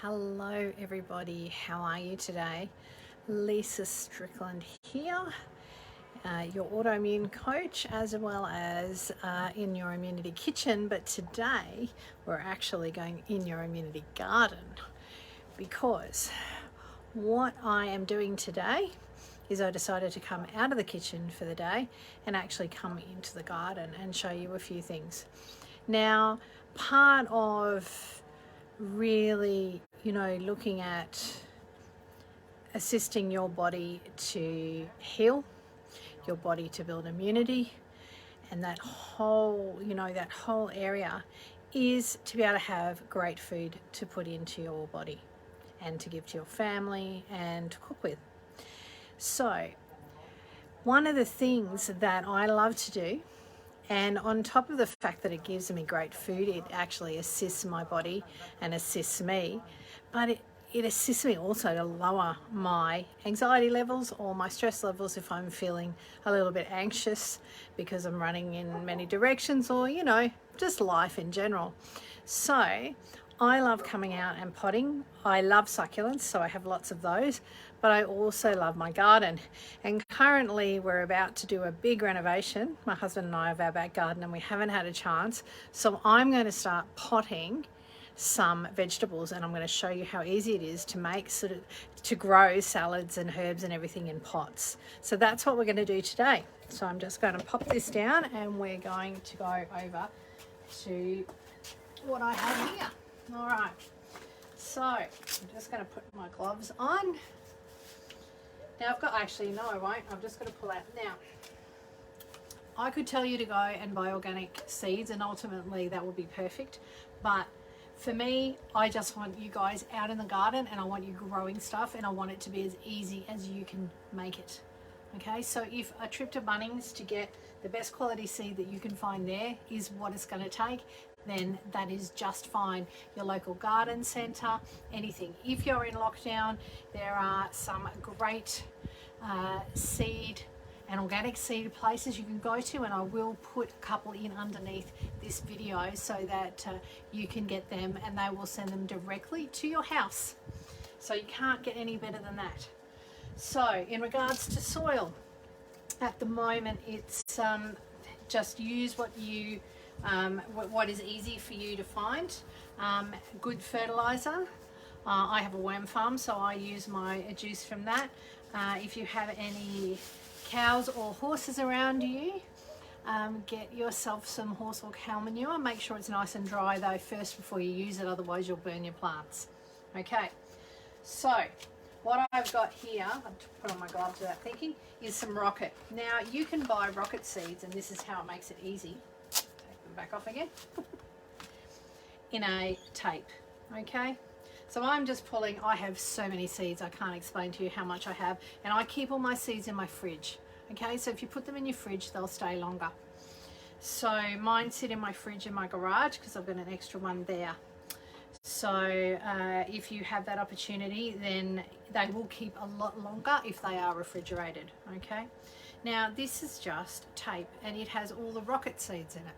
Hello everybody, how are you today? Lisa Strickland here, your autoimmune coach, as well as in your immunity kitchen. But today we're actually going in your immunity garden, because what I am doing today is I decided to come out of the kitchen for the day and actually come into the garden and show you a few things. Now, part of really, looking at assisting your body to heal, your body to build immunity, and that whole area is to be able to have great food to put into your body and to give to your family and to cook with. So one of the things that I love to do, and on top of the fact that it gives me great food, it actually assists my body and assists me, but it assists me also to lower my anxiety levels or my stress levels if I'm feeling a little bit anxious because I'm running in many directions, or just life in general. So I love coming out and potting. I love succulents, so I have lots of those, but I also love my garden. And currently we're about to do a big renovation, my husband and I, of our back garden, and we haven't had a chance. So I'm going to start potting some vegetables, and I'm going to show you how easy it is to make to grow salads and herbs and everything in pots. So that's what we're going to do today. So I'm just going to pop this down and we're going to go over to what I have here. All right, so I'm just going to put my gloves on. Now I've got, actually no I won't, I'm just going to pull out. Now I could tell you to go and buy organic seeds, and ultimately that would be perfect, but for me, I just want you guys out in the garden, and I want you growing stuff, and I want it to be as easy as you can make it. Okay, so if a trip to Bunnings to get the best quality seed that you can find there is what it's going to take, then that is just fine. Your local garden centre, anything. If you're in lockdown, there are some great seed and organic seed places you can go to, and I will put a couple in underneath this video so that you can get them, and they will send them directly to your house. So you can't get any better than that. So in regards to soil, at the moment it's just use what you what is easy for you to find. Good fertilizer. I have a worm farm, so I use my juice from that. If you have any cows or horses around you, get yourself some horse or cow manure. Make sure it's nice and dry though first before you use it, otherwise you'll burn your plants. Okay, so what I've got here, I've put on my gloves without thinking, is some rocket. Now you can buy rocket seeds, and this is how it makes it easy. Take them back off again. In a tape, okay? So I'm just pulling, I have so many seeds, I can't explain to you how much I have, and I keep all my seeds in my fridge, okay? So if you put them in your fridge, they'll stay longer. So mine sit in my fridge in my garage because I've got an extra one there. So if you have that opportunity, then they will keep a lot longer if they are refrigerated, okay? Now this is just tape, and it has all the rocket seeds in it.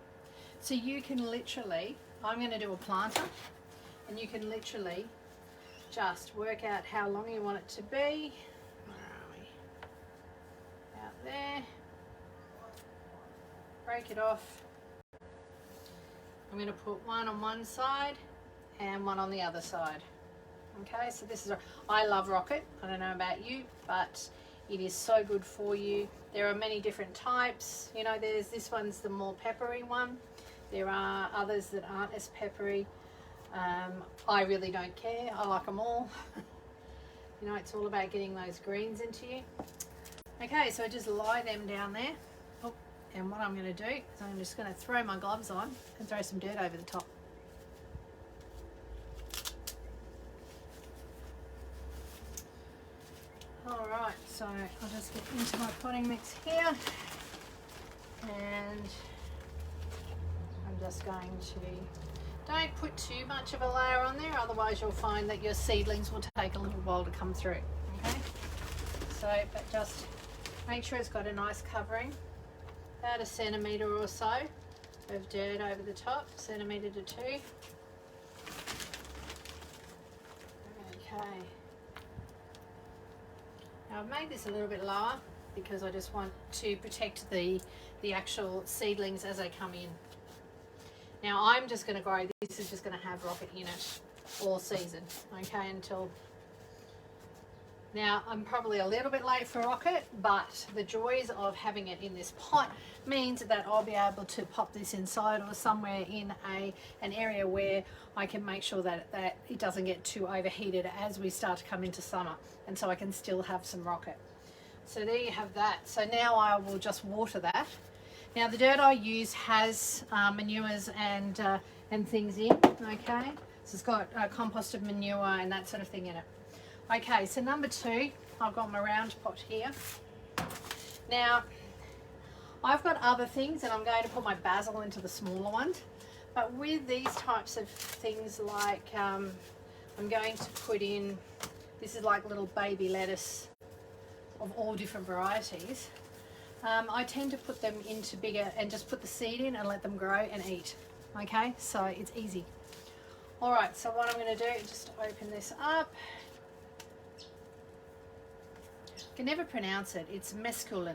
So you can literally, I'm going to do a planter, and you can literally just work out how long you want it to be. Where are we? Out there. Break it off. I'm going to put one on one side and one on the other side. Okay, so this is, I love rocket. I don't know about you, but it is so good for you. There are many different types. There's this one's the more peppery one. There are others that aren't as peppery. I really don't care. I like them all. It's all about getting those greens into you. Okay, so I just lie them down there. Oh, and what I'm going to do is I'm just going to throw my gloves on and throw some dirt over the top. Alright, so I'll just get into my potting mix here, and I'm just going to, don't put too much of a layer on there, otherwise you'll find that your seedlings will take a little while to come through, okay? So, but just make sure it's got a nice covering, about 1 centimetre or so of dirt over the top, 1 centimetre to 2. Okay. Now I've made this a little bit lower because I just want to protect the actual seedlings as they come in. Now I'm just going to grow, this is just going to have rocket in it all season, okay, until, now I'm probably a little bit late for rocket, but the joys of having it in this pot means that I'll be able to pop this inside or somewhere in an area where I can make sure that it doesn't get too overheated as we start to come into summer, and so I can still have some rocket. So there you have that. So now I will just water that. Now the dirt I use has manures and things in, okay? So it's got composted manure and that sort of thing in it. Okay, so number 2, I've got my round pot here. Now, I've got other things, and I'm going to put my basil into the smaller ones. But with these types of things, like I'm going to put in, this is like little baby lettuce of all different varieties. I tend to put them into bigger and just put the seed in and let them grow and eat. Okay, so it's easy. All right, so what I'm going to do is just open this up. I can never pronounce it. It's mescaline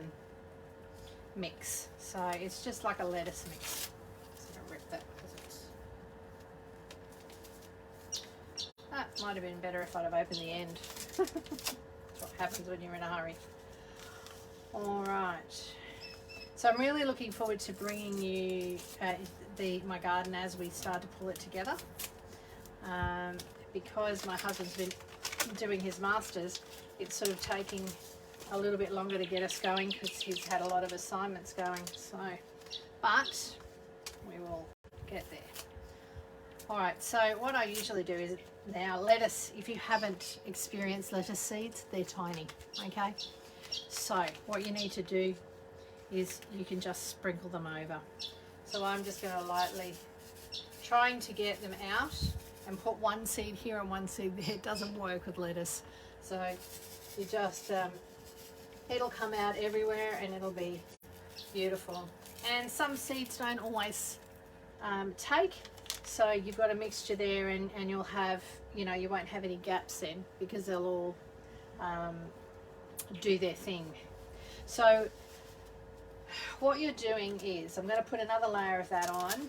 mix. So it's just like a lettuce mix. Just going to rip that because it's... That might have been better if I'd have opened the end. That's what happens when you're in a hurry. All right. So I'm really looking forward to bringing you my garden as we start to pull it together. Because my husband's been doing his masters, it's sort of taking a little bit longer to get us going because he's had a lot of assignments going. So, but we will get there. All right, so what I usually do is, now lettuce, if you haven't experienced lettuce seeds, they're tiny, okay? So what you need to do is you can just sprinkle them over. So I'm just going to lightly, trying to get them out and put one seed here and one seed there. It doesn't work with lettuce. So you just, it'll come out everywhere and it'll be beautiful. And some seeds don't always take, so you've got a mixture there, and you'll have, you know, you won't have any gaps then because they'll all do their thing. So what you're doing is, I'm going to put another layer of that on.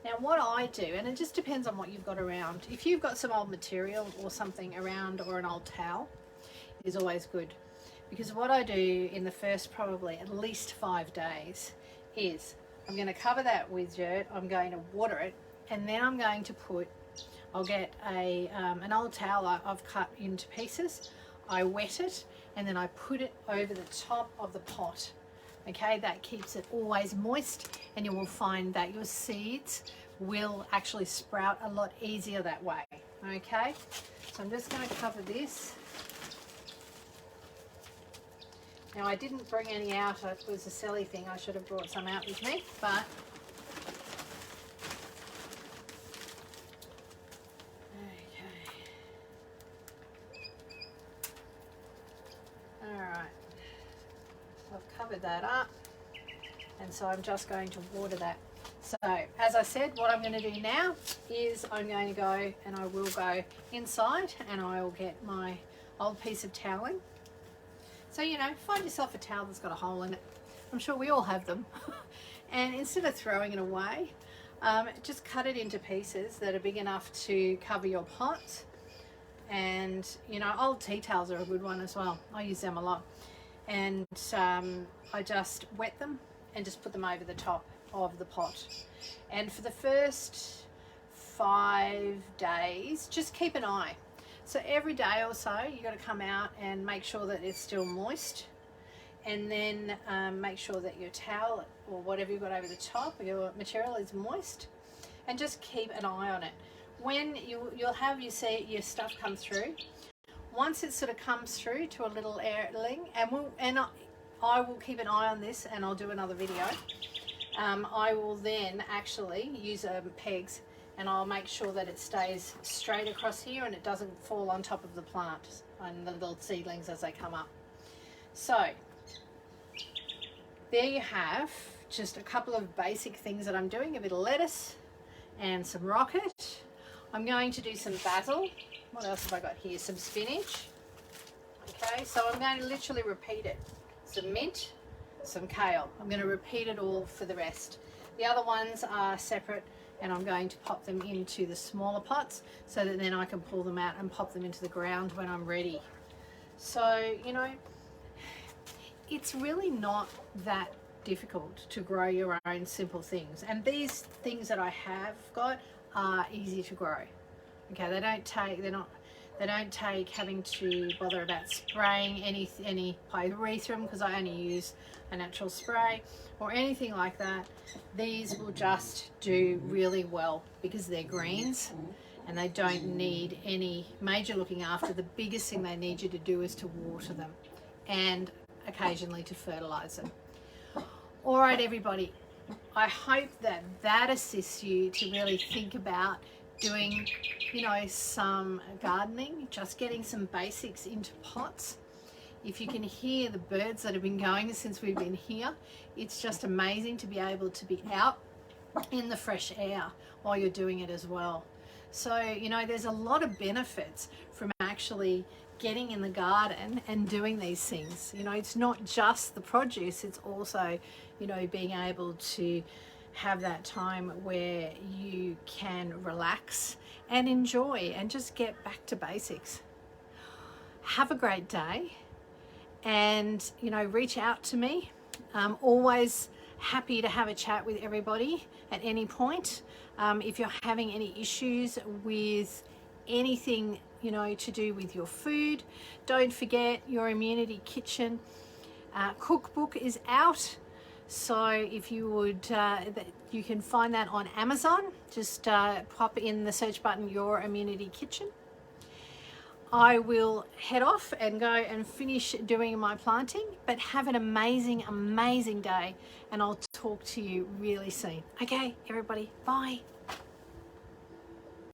Now what I do, and it just depends on what you've got around. If you've got some old material or something around, or an old towel, it is always good. Because what I do in the first probably at least 5 days is I'm going to cover that with dirt, I'm going to water it, and then I'm going to put, I'll get an old towel I've cut into pieces, I wet it, and then I put it over the top of the pot. Okay, that keeps it always moist, and you will find that your seeds will actually sprout a lot easier that way. Okay, so I'm just going to cover this. Now I didn't bring any out, it was a silly thing, I should have brought some out with me, but covered that up, and so I'm just going to water that. So as I said, what I'm going to do now is I'm going to go, and I will go inside, and I will get my old piece of toweling. So, you know, find yourself a towel that's got a hole in it. I'm sure we all have them. And instead of throwing it away, just cut it into pieces that are big enough to cover your pot. And, you know, old tea towels are a good one as well. I use them a lot. And I just wet them and just put them over the top of the pot. And for the first 5 days, just keep an eye. So every day or so, you got to come out and make sure that it's still moist, and then make sure that your towel or whatever you've got over the top, your material is moist, and just keep an eye on it. When you'll have your stuff come through. Once it sort of comes through to a little airling, and I will keep an eye on this, and I'll do another video. I will then actually use pegs, and I'll make sure that it stays straight across here and it doesn't fall on top of the plant and the little seedlings as they come up. So there you have just a couple of basic things that I'm doing, a bit of lettuce and some rocket. I'm going to do some basil What else have I got here? Some spinach. Okay, so I'm going to literally repeat it. Some mint, some kale. I'm going to repeat it all for the rest. The other ones are separate, and I'm going to pop them into the smaller pots so that then I can pull them out and pop them into the ground when I'm ready. So, you know, it's really not that difficult to grow your own simple things. And these things that I have got are easy to grow. Okay, they don't take having to bother about spraying any pyrethrum, because I only use a natural spray or anything like that. These will just do really well because they're greens and they don't need any major looking after. The biggest thing they need you to do is to water them and occasionally to fertilize them. All right, everybody, I hope that that assists you to really think about doing, you know, some gardening, just getting some basics into pots. If you can hear the birds that have been going since we've been here, it's just amazing to be able to be out in the fresh air while you're doing it as well. So, you know, there's a lot of benefits from actually getting in the garden and doing these things. You know, it's not just the produce, it's also, you know, being able to have that time where you can relax and enjoy and just get back to basics. Have a great day, and, you know, reach out to me. I'm always happy to have a chat with everybody at any point. If you're having any issues with anything, you know, to do with your food, don't forget your Immunity Kitchen cookbook is out. So if you would, you can find that on Amazon. Just pop in the search button, Your Immunity Kitchen. I will head off and go and finish doing my planting, but have an amazing, amazing day, and I'll talk to you really soon. Okay, everybody, bye.